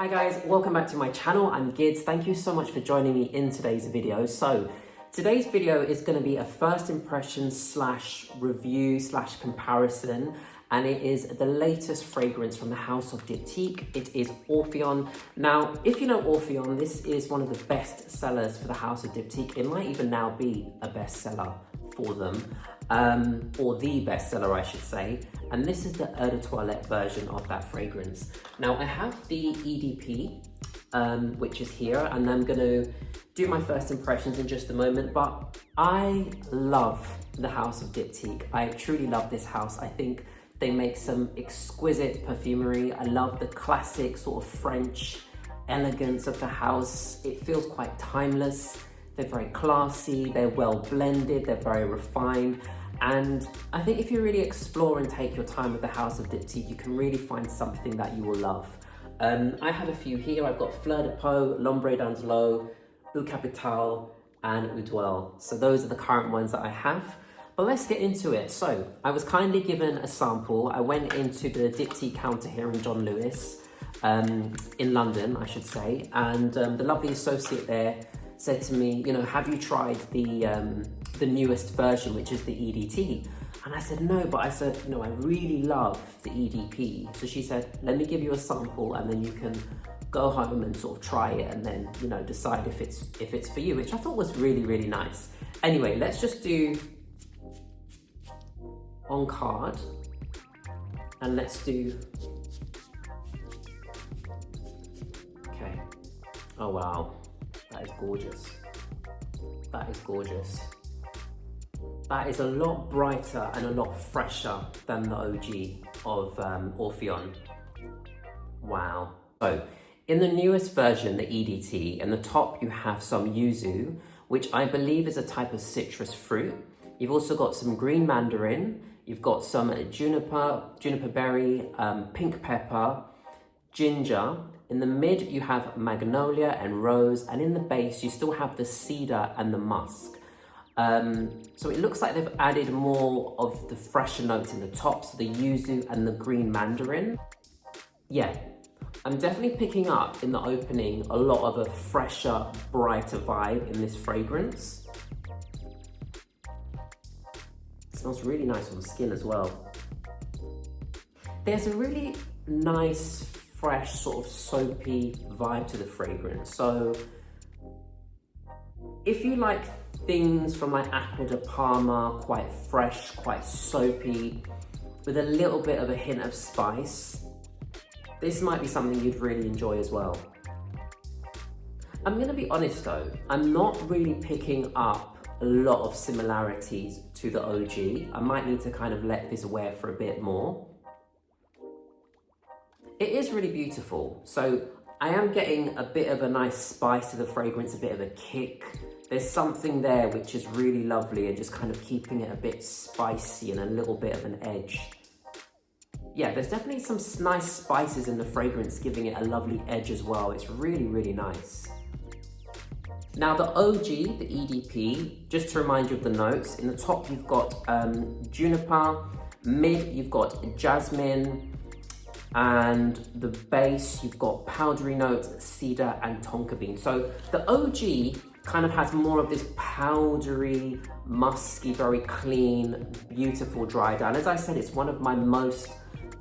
Hi guys, welcome back to my channel. I'm Gids. Thank you so much for joining me in today's video. So today's video is going to be a first impression slash review slash comparison, and it is the latest fragrance from the house of Diptyque. It is Orpheon. Now, if you know Orpheon, this is one of the best sellers for the house of Diptyque. It might even now be a bestseller for them, or the bestseller, I should say. And this is the Eau de Toilette version of that fragrance. Now, I have the EDP, which is here, and I'm going to do my first impressions in just a moment. But I love the house of Diptyque. I truly love this house. I think they make some exquisite perfumery. I love the classic sort of French elegance of the house. It feels quite timeless. They're very classy, they're well blended, they're very refined. And I think if you really explore and take your time with the house of Diptyque, you can really find something that you will love. I have a few here. I've got Fleur de Peau, L'Ombre d'Angelot, Eau Capitale, and Eau d'Oil. So those are the current ones that I have. But let's get into it. So I was kindly given a sample. I went into the Diptyque counter here in John Lewis, in London, I should say. And the lovely associate there said to me, you know, have you tried the newest version, which is the EDT? And I said, no, but I said, no, I really love the EDP. So she said, let me give you a sample and then you can go home and sort of try it and then, you know, decide if it's for you, which I thought was really, really nice. Anyway, let's just do on card and let's do, okay. Oh, wow. That is gorgeous. That is gorgeous. That is a lot brighter and a lot fresher than the OG of Orpheon. Wow. So, in the newest version, the EDT, in the top you have some yuzu, which I believe is a type of citrus fruit. You've also got some green mandarin. You've got some juniper berry, pink pepper, ginger. In the mid, you have magnolia and rose, and in the base, you still have the cedar and the musk. So it looks like they've added more of the fresher notes in the top, so the yuzu and the green mandarin. Yeah, I'm definitely picking up in the opening a lot of a fresher, brighter vibe in this fragrance. It smells really nice on the skin as well. There's a really nice, fresh, sort of soapy vibe to the fragrance. So if you like things from like Acqua di Parma, quite fresh, quite soapy, with a little bit of a hint of spice, this might be something you'd really enjoy as well. I'm gonna be honest though, I'm not really picking up a lot of similarities to the OG. I might need to kind of let this wear for a bit more. It is really beautiful. So I am getting a bit of a nice spice to the fragrance, a bit of a kick. There's something there which is really lovely and just kind of keeping it a bit spicy and a little bit of an edge. Yeah, there's definitely some nice spices in the fragrance, giving it a lovely edge as well. It's really, really nice. Now the OG, the EDP, just to remind you of the notes, in the top you've got juniper, mid you've got jasmine, and the base, you've got powdery notes, cedar and tonka bean. So the OG kind of has more of this powdery, musky, very clean, beautiful dry down. As I said, it's one of my most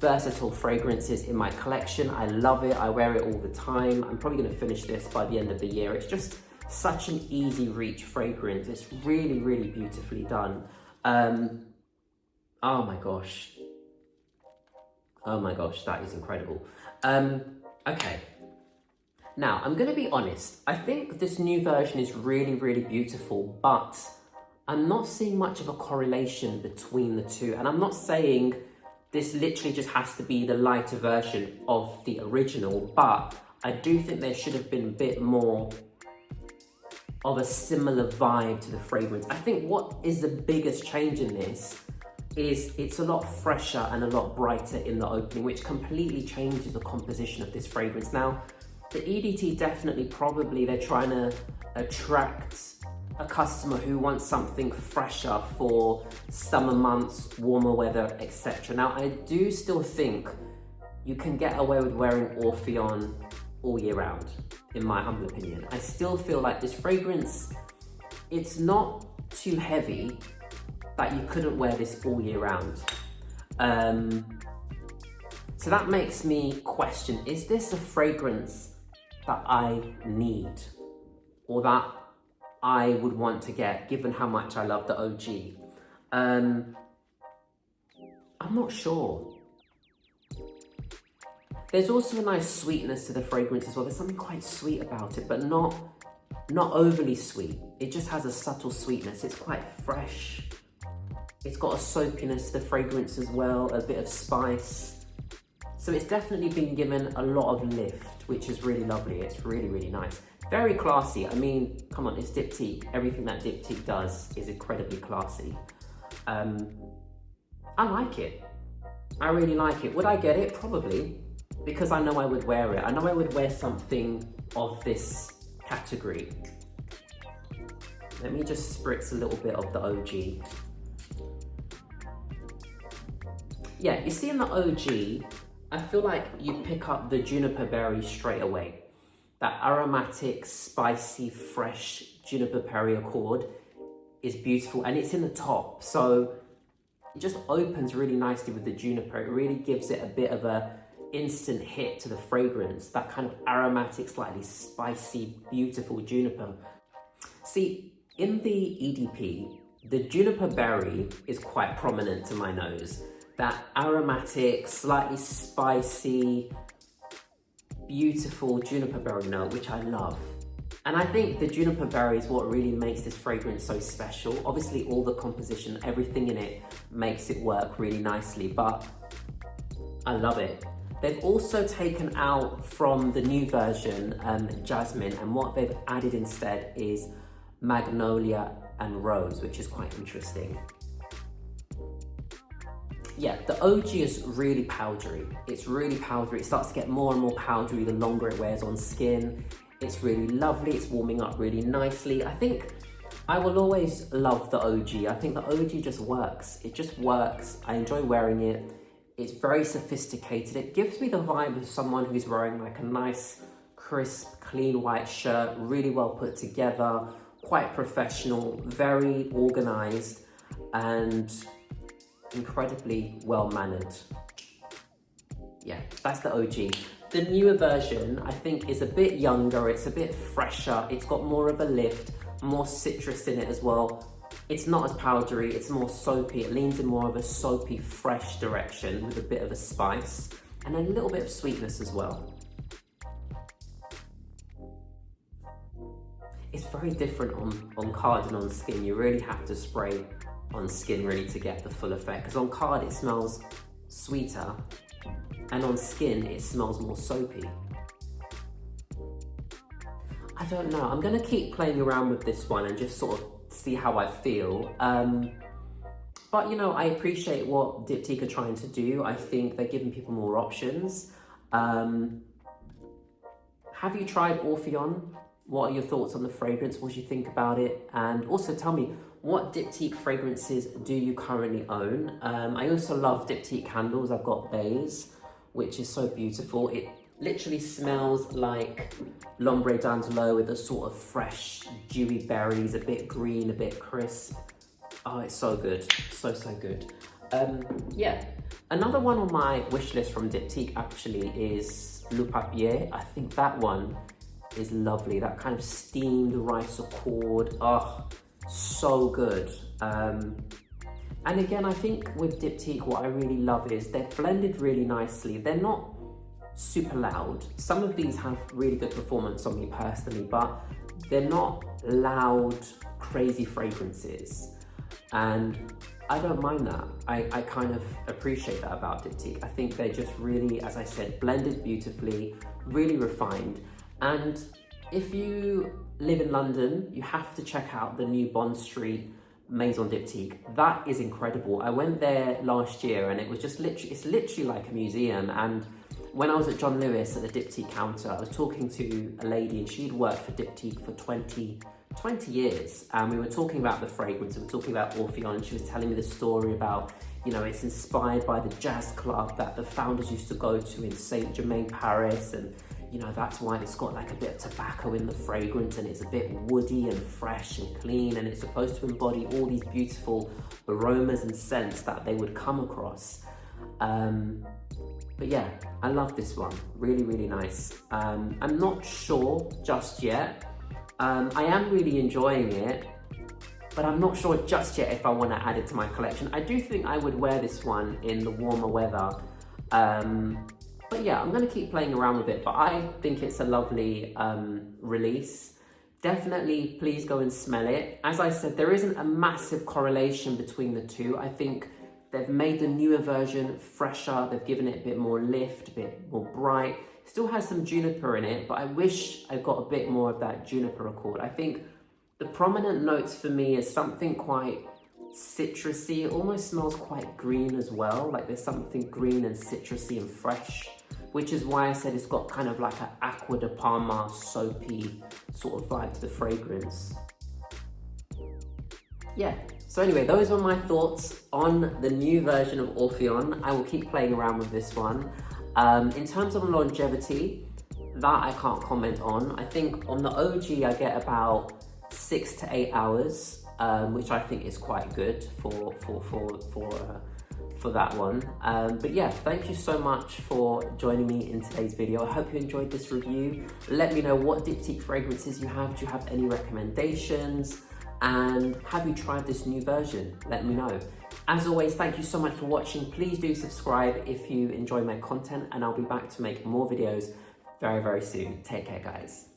versatile fragrances in my collection. I love it, I wear it all the time. I'm probably gonna finish this by the end of the year. It's just such an easy reach fragrance. It's really, really beautifully done. Oh my gosh. Oh my gosh, that is incredible. Okay. Now, I'm gonna be honest. I think this new version is really, really beautiful, but I'm not seeing much of a correlation between the two. And I'm not saying this literally just has to be the lighter version of the original, but I do think there should have been a bit more of a similar vibe to the fragrance. I think what is the biggest change in this is it's a lot fresher and a lot brighter in the opening, which completely changes the composition of this fragrance. Now, the EDT definitely, probably, they're trying to attract a customer who wants something fresher for summer months, warmer weather, etc. Now, I do still think you can get away with wearing Orpheon all year round, in my humble opinion. I still feel like this fragrance, it's not too heavy that you couldn't wear this all year round. So that makes me question, is this a fragrance that I need or that I would want to get, given how much I love the OG? I'm not sure. There's also a nice sweetness to the fragrance as well. There's something quite sweet about it, but not overly sweet. It just has a subtle sweetness. It's quite fresh. It's got a soapiness to the fragrance as well, a bit of spice. So it's definitely been given a lot of lift, which is really lovely. It's really, really nice. Very classy. I mean, come on, it's Diptyque. Everything that Diptyque does is incredibly classy. I like it. I really like it. Would I get it? Probably. Because I know I would wear it. I know I would wear something of this category. Let me just spritz a little bit of the OG. Yeah, you see in the OG, I feel like you pick up the juniper berry straight away. That aromatic, spicy, fresh juniper berry accord is beautiful, and it's in the top. So it just opens really nicely with the juniper. It really gives it a bit of a instant hit to the fragrance, that kind of aromatic, slightly spicy, beautiful juniper. See, in the EDP, the juniper berry is quite prominent to my nose. That aromatic, slightly spicy, beautiful juniper berry note, which I love. And I think the juniper berry is what really makes this fragrance so special. Obviously, all the composition, everything in it makes it work really nicely, but I love it. They've also taken out from the new version, jasmine, and what they've added instead is magnolia and rose, which is quite interesting. Yeah, the OG is really powdery. It's really powdery. It starts to get more and more powdery the longer it wears on skin. It's really lovely. It's warming up really nicely. I think I will always love the OG. I think the OG just works. It just works. I enjoy wearing it. It's very sophisticated. It gives me the vibe of someone who's wearing like a nice, crisp, clean white shirt, really well put together, quite professional, very organized, and incredibly well-mannered. Yeah, that's the OG. The newer version, I think, is a bit younger, it's a bit fresher, it's got more of a lift, more citrus in it as well. It's not as powdery, it's more soapy. It leans in more of a soapy, fresh direction with a bit of a spice and a little bit of sweetness as well. It's very different on card and on skin. You really have to spray on skin really to get the full effect, because on card it smells sweeter and on skin it smells more soapy. I don't know, I'm gonna keep playing around with this one and just sort of see how I feel. But you know, I appreciate what Diptyque are trying to do. I think they're giving people more options. Have you tried Orpheon? What are your thoughts on the fragrance? What do you think about it? And also tell me, what Diptyque fragrances do you currently own? I also love Diptyque candles. I've got Bays, which is so beautiful. It literally smells like L'Ombre d'Andelot with a sort of fresh, dewy berries, a bit green, a bit crisp. Oh, it's so good. So, so good. Yeah. Another one on my wish list from Diptyque actually is Le Papier. I think that one is lovely. That kind of steamed rice accord. Oh, so good. And again, I think with Diptyque, what I really love is they're blended really nicely. They're not super loud. Some of these have really good performance on me personally, but they're not loud, crazy fragrances. And I don't mind that. I kind of appreciate that about Diptyque. I think they're just really, as I said, blended beautifully, really refined. And if you live in London, you have to check out the new Bond Street Maison Diptyque. That is incredible. I went there last year and it was just it's literally like a museum. And when I was at John Lewis at the Diptyque counter, I was talking to a lady and she'd worked for Diptyque for 20 years. And we were talking about the fragrance, we were talking about Orpheon, and she was telling me the story about, you know, it's inspired by the jazz club that the founders used to go to in Saint Germain, Paris. And, you know, that's why it's got like a bit of tobacco in the fragrance, and it's a bit woody and fresh and clean, and it's supposed to embody all these beautiful aromas and scents that they would come across. But yeah, I love this one. Really, really nice. I'm not sure just yet. I am really enjoying it, but I'm not sure just yet if I want to add it to my collection. I do think I would wear this one in the warmer weather. But yeah, I'm going to keep playing around with it, but I think it's a lovely release. Definitely, please go and smell it. As I said, there isn't a massive correlation between the two. I think they've made the newer version fresher. They've given it a bit more lift, a bit more bright. Still has some juniper in it, but I wish I got a bit more of that juniper accord. I think the prominent notes for me is something quite citrusy. It almost smells quite green as well. Like there's something green and citrusy and fresh, which is why I said it's got kind of like an Acqua di Parma soapy sort of vibe to the fragrance. Yeah, so anyway, those were my thoughts on the new version of Orpheon. I will keep playing around with this one. In terms of longevity, that I can't comment on. I think on the OG I get about 6 to 8 hours, which I think is quite good for that one. But yeah, thank you so much for joining me in today's video. I hope you enjoyed this review. Let me know what Diptyque fragrances you have. Do you have any recommendations? And have you tried this new version? Let me know. As always, thank you so much for watching. Please do subscribe if you enjoy my content, and I'll be back to make more videos very, very soon. Take care, guys.